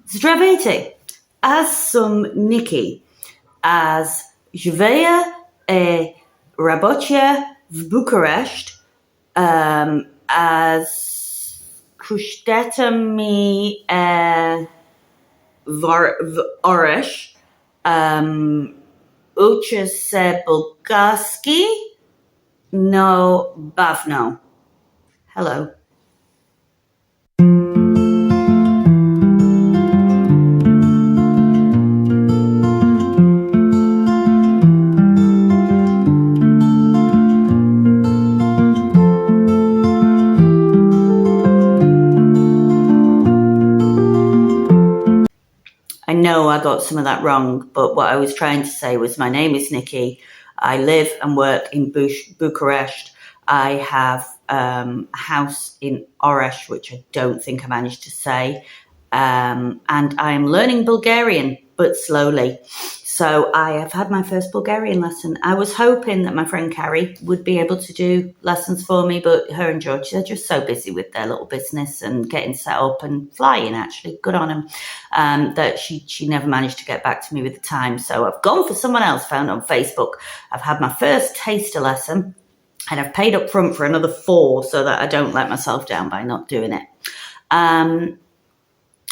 Zdravейте! Аз съм Ники. Аз живея работя в Букурещ. Аз къщата ми в Ореш. Уча се български, но бавно. Hello. I know I got some of that wrong, but what I was trying to say was my name is Nikki. I live and work in Bucharest. I have a house in Oresh, which I don't think I managed to say. And I am learning Bulgarian, but slowly. So I have had my first Bulgarian lesson. I was hoping that my friend Carrie would be able to do lessons for me, but her and George, they're just so busy with their little business and getting set up and flying, actually. Good on them. That she never managed to get back to me with the time. So I've gone for someone else found on Facebook. I've had my first taster lesson and I've paid up front for another 4 so that I don't let myself down by not doing it.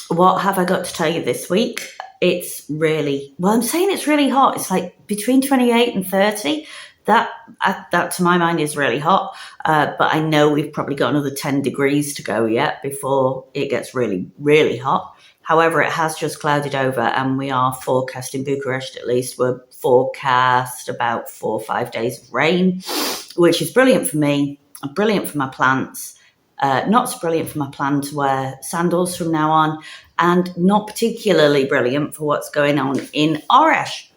What have I got to tell you this week? It's really, well, I'm saying it's really hot. It's like between 28 and 30. That to my mind is really hot. But I know we've probably got another 10 degrees to go yet before it gets really, really hot. However, it has just clouded over and we are forecast in Bucharest, at least, we're forecast about 4 or 5 days of rain, which is brilliant for me, brilliant for my plants. Not so brilliant for my plan to wear sandals from now on, and not particularly brilliant for what's going on in Oresh.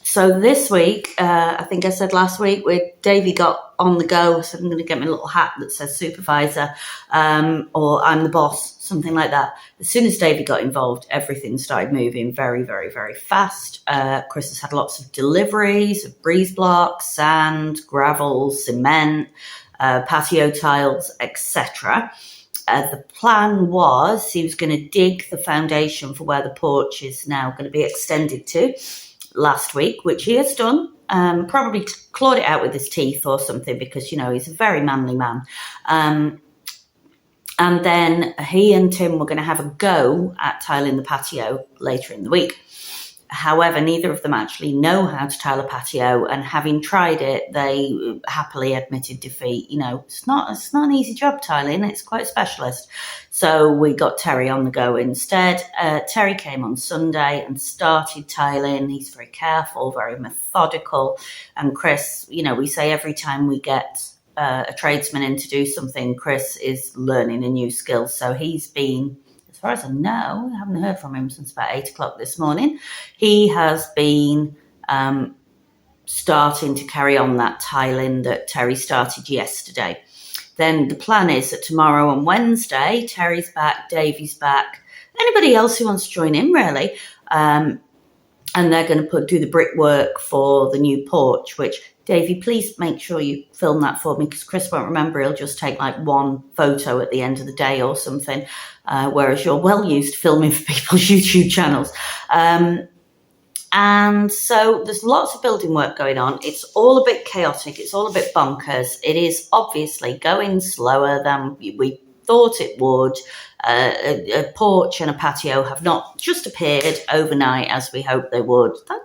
So this week, I think I said last week, Davey got on the go, so I'm going to get my little hat that says supervisor, or I'm the boss, something like that. As soon as Davey got involved, everything started moving very, very, very fast. Chris has had lots of deliveries of breeze blocks, sand, gravel, cement, patio tiles, etc. The plan was he was going to dig the foundation for where the porch is now going to be extended to last week, which he has done. Probably clawed it out with his teeth or something because, you know, he's a very manly man. And then he and Tim were going to have a go at tiling the patio later in the week. However, neither of them actually know how to tile a patio, and having tried it, they happily admitted defeat. You know, it's not an easy job tiling. It's quite specialist. So we got Terry on the go instead. Terry came on Sunday and started tiling. He's very careful, very methodical. And Chris, you know, we say every time we get a tradesman in to do something, Chris is learning a new skill. So he's been, as far as I know, I haven't heard from him since about 8 o'clock this morning. He has been starting to carry on that tiling that Terry started yesterday. Then the plan is that tomorrow and Wednesday, Terry's back, Davey's back, anybody else who wants to join in, really. And they're going to do the brickwork for the new porch, which, Davey, please make sure you film that for me because Chris won't remember. He'll just take like one photo at the end of the day or something, whereas you're well used to filming for people's YouTube channels. And so there's lots of building work going on. It's all a bit chaotic. It's all a bit bonkers. It is obviously going slower than we thought it would. A porch and a patio have not just appeared overnight as we hoped they would. I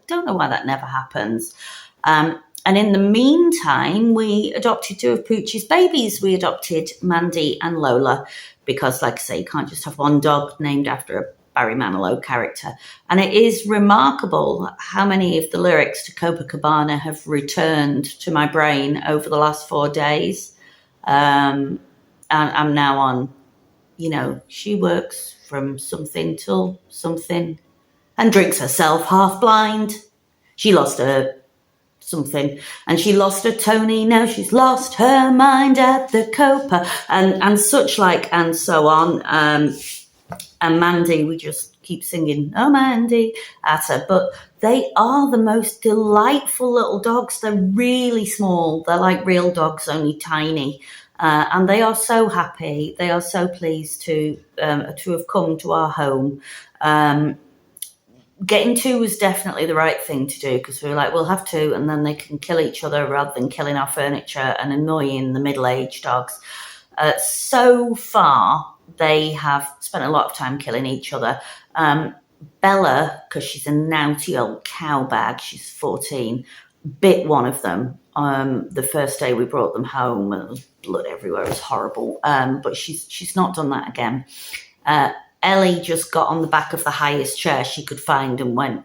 don't know why that never happens. And in the meantime, we adopted 2 of Poochie's babies. We adopted Mandy and Lola because, like I say, you can't just have one dog named after a Barry Manilow character. And it is remarkable how many of the lyrics to Copacabana have returned to my brain over the last 4 days. And I'm now on, you know, she works from something till something and drinks herself half blind. She lost her something and she lost her Tony, now she's lost her mind at the Copa, and such like, and so on. And Mandy, we just keep singing, oh Mandy, at her. But they are the most delightful little dogs. They're really small. They're like real dogs, only tiny. and they are so happy. They are so pleased to have come to our home. Getting two was definitely the right thing to do, because we were like, we'll have two and then they can kill each other rather than killing our furniture and annoying the middle-aged dogs. So far, they have spent a lot of time killing each other. Bella, because she's a naughty old cow bag, she's 14, bit one of them the first day we brought them home, and there was blood everywhere. It was horrible. But she's not done that again. Ellie just got on the back of the highest chair she could find and went.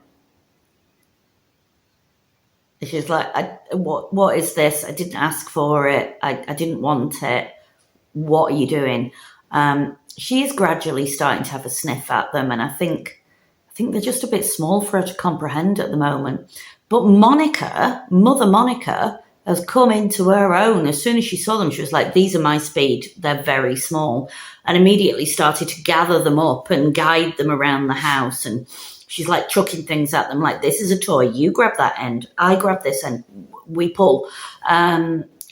She's like, what is this? I didn't ask for it. I didn't want it. What are you doing? She is gradually starting to have a sniff at them, and I think they're just a bit small for her to comprehend at the moment. But Mother Monica, has come into her own. As soon as she saw them, she was like, these are my speed. They're very small. And immediately started to gather them up and guide them around the house. And she's like chucking things at them, like, this is a toy. You grab that end. I grab this end. We pull.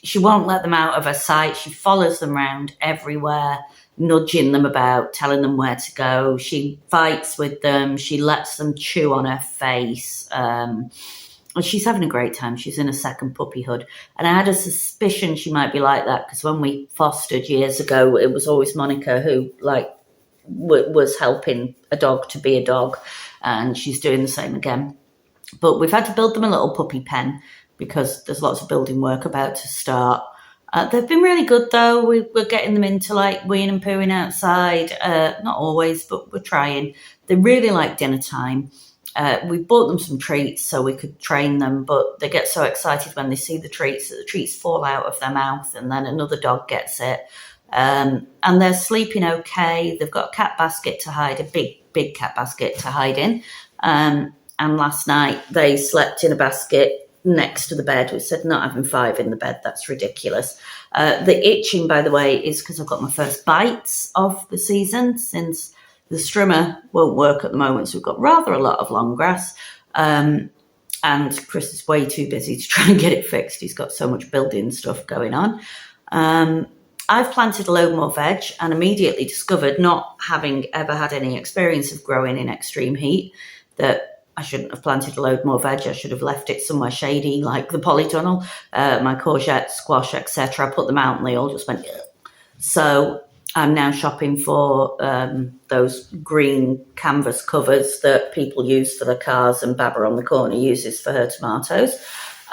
She won't let them out of her sight. She follows them around everywhere, nudging them about, telling them where to go. She fights with them. She lets them chew on her face. And she's having a great time. She's in a second puppyhood. And I had a suspicion she might be like that, because when we fostered years ago, it was always Monica who was helping a dog to be a dog. And she's doing the same again. But we've had to build them a little puppy pen, because there's lots of building work about to start. They've been really good, though. We're getting them into weeing and pooing outside. Not always, but we're trying. They really like dinner time. We bought them some treats so we could train them, but they get so excited when they see the treats that the treats fall out of their mouth, and then another dog gets it. And they're sleeping okay. They've got a cat basket to hide, a big cat basket to hide in. And last night they slept in a basket next to the bed. We said, not having five in the bed. That's ridiculous. The itching, by the way, is because I've got my first bites of the season, since the strimmer won't work at the moment, so we've got rather a lot of long grass. And Chris is way too busy to try and get it fixed. He's got so much building stuff going on. I've planted a load more veg and immediately discovered, not having ever had any experience of growing in extreme heat, that I shouldn't have planted a load more veg. I should have left it somewhere shady, like the polytunnel. My courgette, squash, etc. I put them out and they all just went. So I'm now shopping for those green canvas covers that people use for their cars, and Baba on the corner uses for her tomatoes.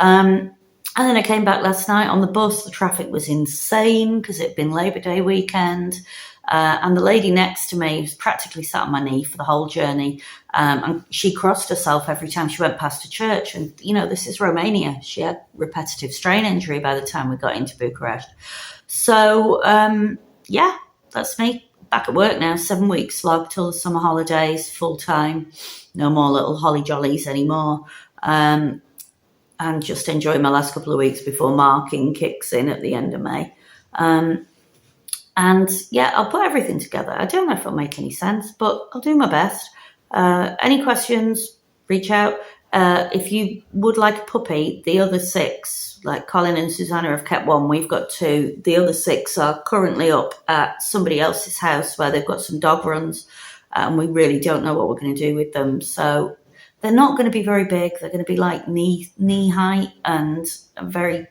And then I came back last night on the bus. The traffic was insane because it had been Labour Day weekend. And the lady next to me was practically sat on my knee for the whole journey. And she crossed herself every time she went past a church. And, this is Romania. She had repetitive strain injury by the time we got into Bucharest. So, yeah, that's me. Back at work now, 7 weeks slog till the summer holidays, full time. No more little holly jollies anymore. And just enjoying my last couple of weeks before marking kicks in at the end of May. And yeah, I'll put everything together. I don't know if it'll make any sense, but I'll do my best. Any questions, reach out. If you would like a puppy, the other 6, like Colin and Susanna have kept one, we've got 2. The other 6 are currently up at somebody else's house where they've got some dog runs, and we really don't know what we're going to do with them. So they're not going to be very big. They're going to be like knee height and very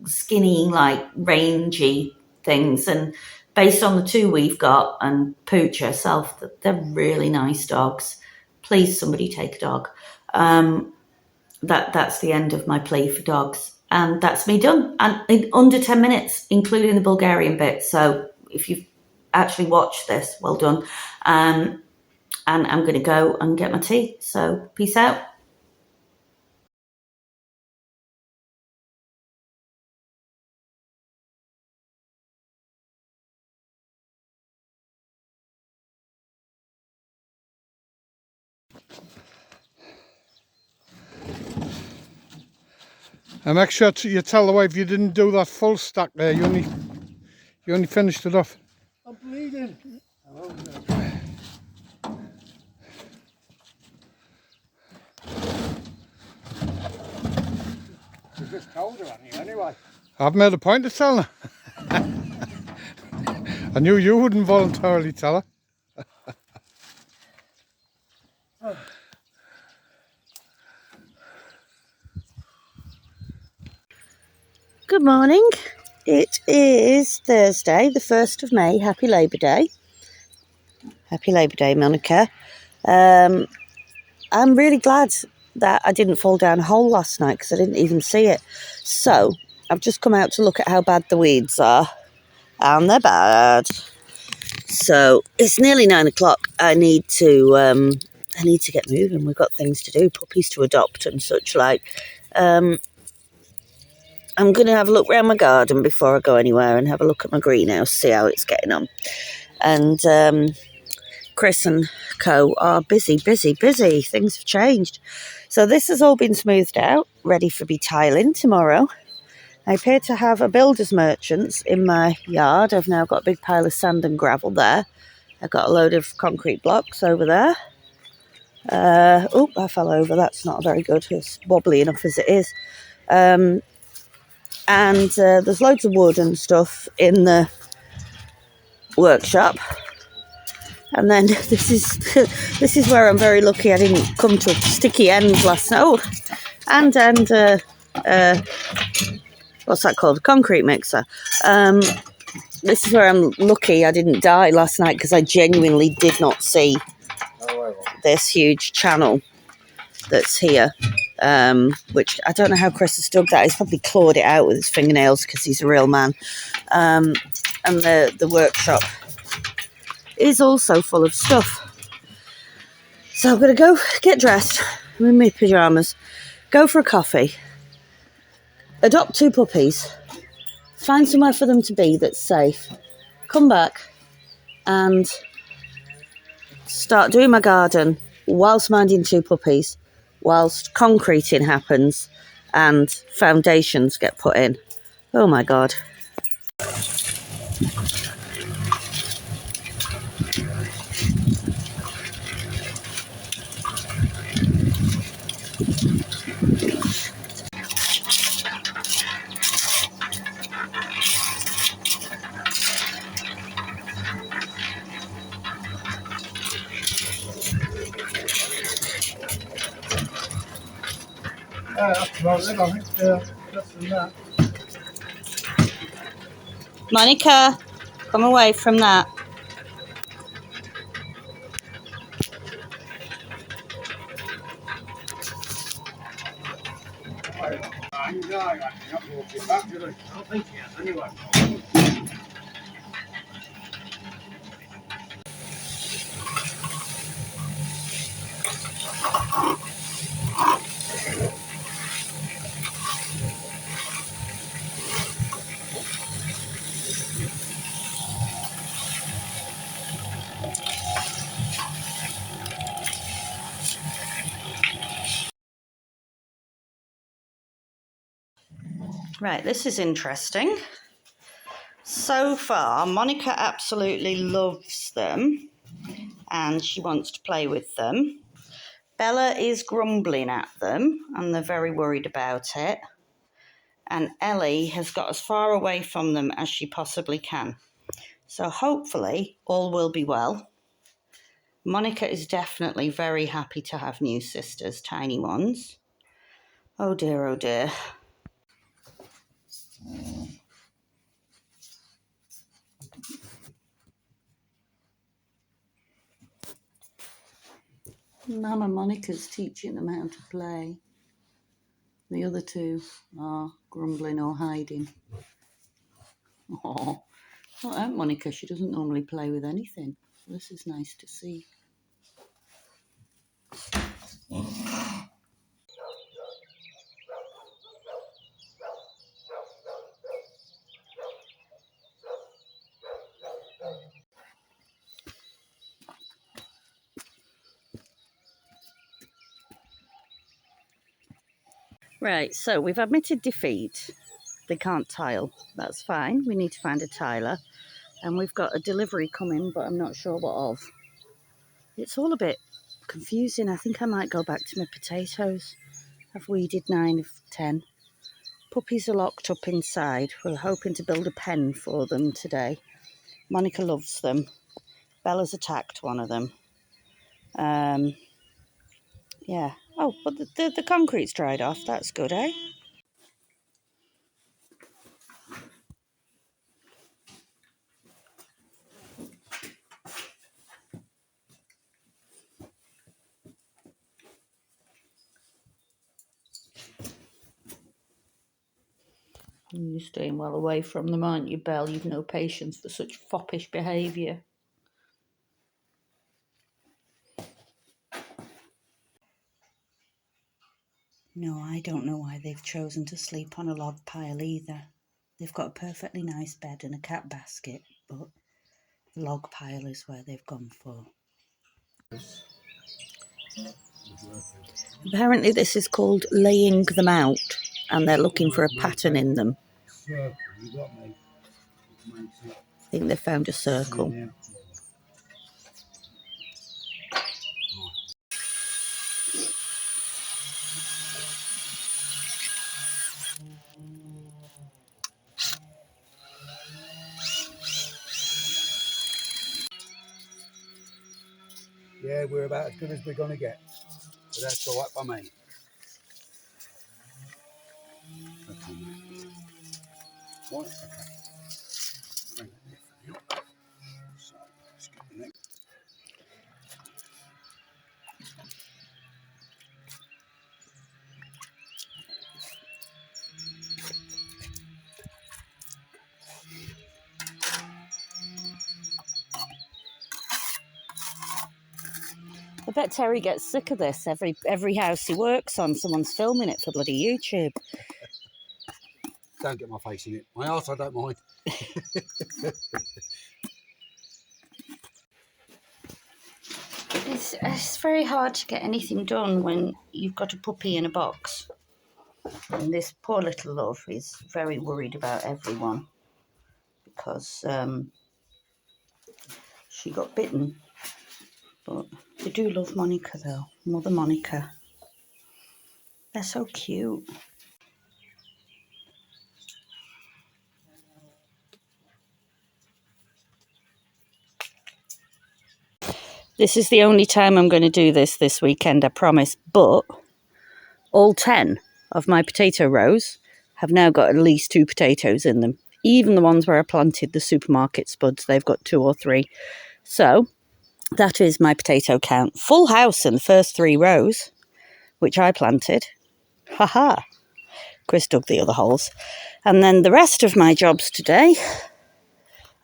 skinny, like rangy things. And based on the 2 we've got, and Pooch herself, they're really nice dogs. Please, somebody take a dog. That's the end of my plea for dogs. And that's me done. And in under 10 minutes, including the Bulgarian bit. So if you've actually watched this, well done. And I'm going to go and get my tea. So peace out. And make sure you tell the wife you didn't do that full stack there. You only finished it off. I'm bleeding. You just told her, haven't you, anyway? I've made a point of telling her. I knew you wouldn't voluntarily tell her. Good morning. It is Thursday, the 1st of May. Happy Labour Day. Happy Labour Day, Monica. I'm really glad that I didn't fall down a hole last night because I didn't even see it. So I've just come out to look at how bad the weeds are. And they're bad. So it's nearly 9 o'clock. I need to get moving. We've got things to do, puppies to adopt and such like. I'm going to have a look around my garden before I go anywhere and have a look at my greenhouse, see how it's getting on. And Chris and co are busy. Things have changed. So this has all been smoothed out, ready for me tiling tomorrow. I appear to have a builder's merchants in my yard. I've now got a big pile of sand and gravel there. I've got a load of concrete blocks over there. Oh, I fell over. That's not very good. It's wobbly enough as it is. And there's loads of wood and stuff in the workshop. And then this is where I'm very lucky I didn't come to a sticky end last night. Oh, and what's that called? A concrete mixer. This is where I'm lucky I didn't die last night because I genuinely did not see this huge channel that's here. Which I don't know how Chris has dug that. He's probably clawed it out with his fingernails because he's a real man. And the workshop is also full of stuff. So I'm going to go get dressed. I'm in my pyjamas. Go for a coffee. Adopt 2 puppies. Find somewhere for them to be that's safe. Come back and start doing my garden whilst minding 2 puppies, whilst concreting happens and foundations get put in. Oh my God. That's about it, I think. Just in that. Monica, come away from that. Right, this is interesting. So far, Monica absolutely loves them and she wants to play with them. Bella is grumbling at them and they're very worried about it. And Ellie has got as far away from them as she possibly can. So hopefully all will be well. Monica is definitely very happy to have new sisters, tiny ones. Oh dear, oh dear. Mama Monica's teaching them how to play. The other 2 are grumbling or hiding. Oh, not that Monica. She doesn't normally play with anything. This is nice to see. Right, so we've admitted defeat. They can't tile. That's fine. We need to find a tiler. And we've got a delivery coming, but I'm not sure what of. It's all a bit confusing. I think I might go back to my potatoes. I've weeded 9 of 10. Puppies are locked up inside. We're hoping to build a pen for them today. Monica loves them. Bella's attacked one of them. Yeah. Oh, but the concrete's dried off. That's good, eh? You're staying well away from them, aren't you, Belle? You've no patience for such foppish behaviour. No, I don't know why they've chosen to sleep on a log pile either. They've got a perfectly nice bed and a cat basket, but the log pile is where they've gone for. Apparently this is called laying them out, and they're looking for a pattern in them. I think they found a circle. Yeah, we're about as good as we're going to get. So that's all right by me. Okay, mate. Right, okay. So, let's get the next. I bet Terry gets sick of this. Every house he works on, someone's filming it for bloody YouTube. Don't get my face in it. My arse, I don't mind. It's very hard to get anything done when you've got a puppy in a box. And this poor little love is very worried about everyone because she got bitten. But they do love Monica though, Mother Monica. They're so cute. This is the only time I'm going to do this weekend, I promise. But all 10 of my potato rows have now got at least 2 potatoes in them. Even the ones where I planted the supermarket spuds, they've got 2 or 3. So that is my potato count. Full house in the first 3 rows, which I planted. Haha. Chris dug the other holes. And then the rest of my jobs today,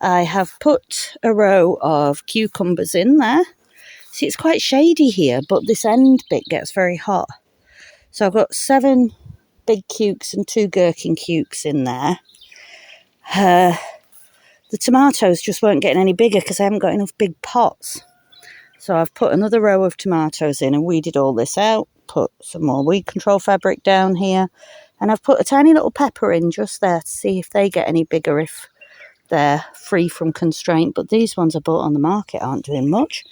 I have put a row of cucumbers in there. See, it's quite shady here, but this end bit gets very hot. So I've got 7 big cukes and 2 gherkin cukes in there. The tomatoes just weren't getting any bigger because I haven't got enough big pots. So I've put another row of tomatoes in and weeded all this out. Put some more weed control fabric down here. And I've put a tiny little pepper in just there to see if they get any bigger, if they're free from constraint. But these ones I bought on the market aren't doing much.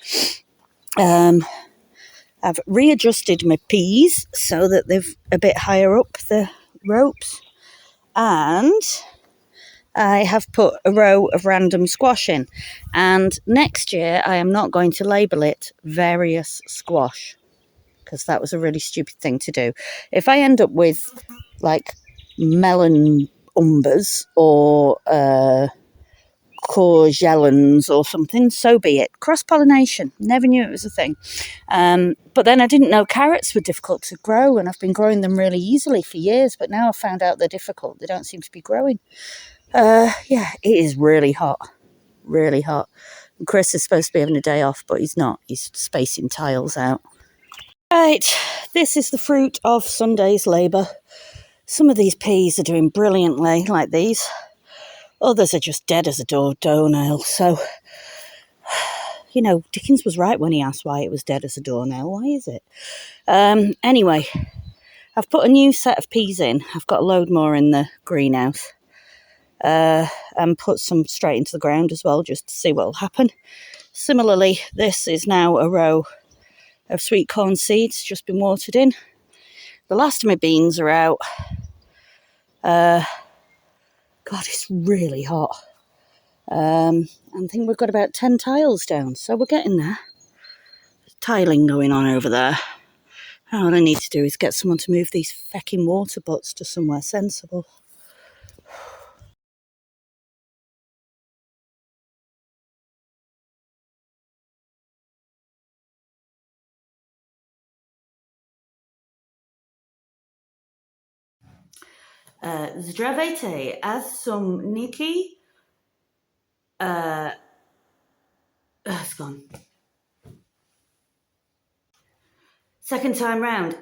I've readjusted my peas so that they're a bit higher up the ropes. And I have put a row of random squash in. And next year I am not going to label it various squash, because that was a really stupid thing to do. If I end up with like melon umbers or courgellons or something, so be it. Cross-pollination, never knew it was a thing. But then I didn't know carrots were difficult to grow, and I've been growing them really easily for years, but now I've found out they're difficult. They don't seem to be growing. Yeah, it is really hot. Really hot. And Chris is supposed to be having a day off, but he's not. He's spacing tiles out. Right, this is the fruit of Sunday's labour. Some of these peas are doing brilliantly, like these. Others are just dead as a doornail. So, you know, Dickens was right when he asked why it was dead as a doornail. Why is it? Anyway, I've put a new set of peas in. I've got a load more in the greenhouse. And put some straight into the ground as well, just to see what will happen. Similarly, this is now a row of sweet corn seeds, just been watered in. The last of my beans are out. God, it's really hot. I think we've got about 10 tiles down, so we're getting there. Tiling going on over there. And all I need to do is get someone to move these fecking water butts to somewhere sensible. Zdravejte, as some Nikki. It's gone. Second time round.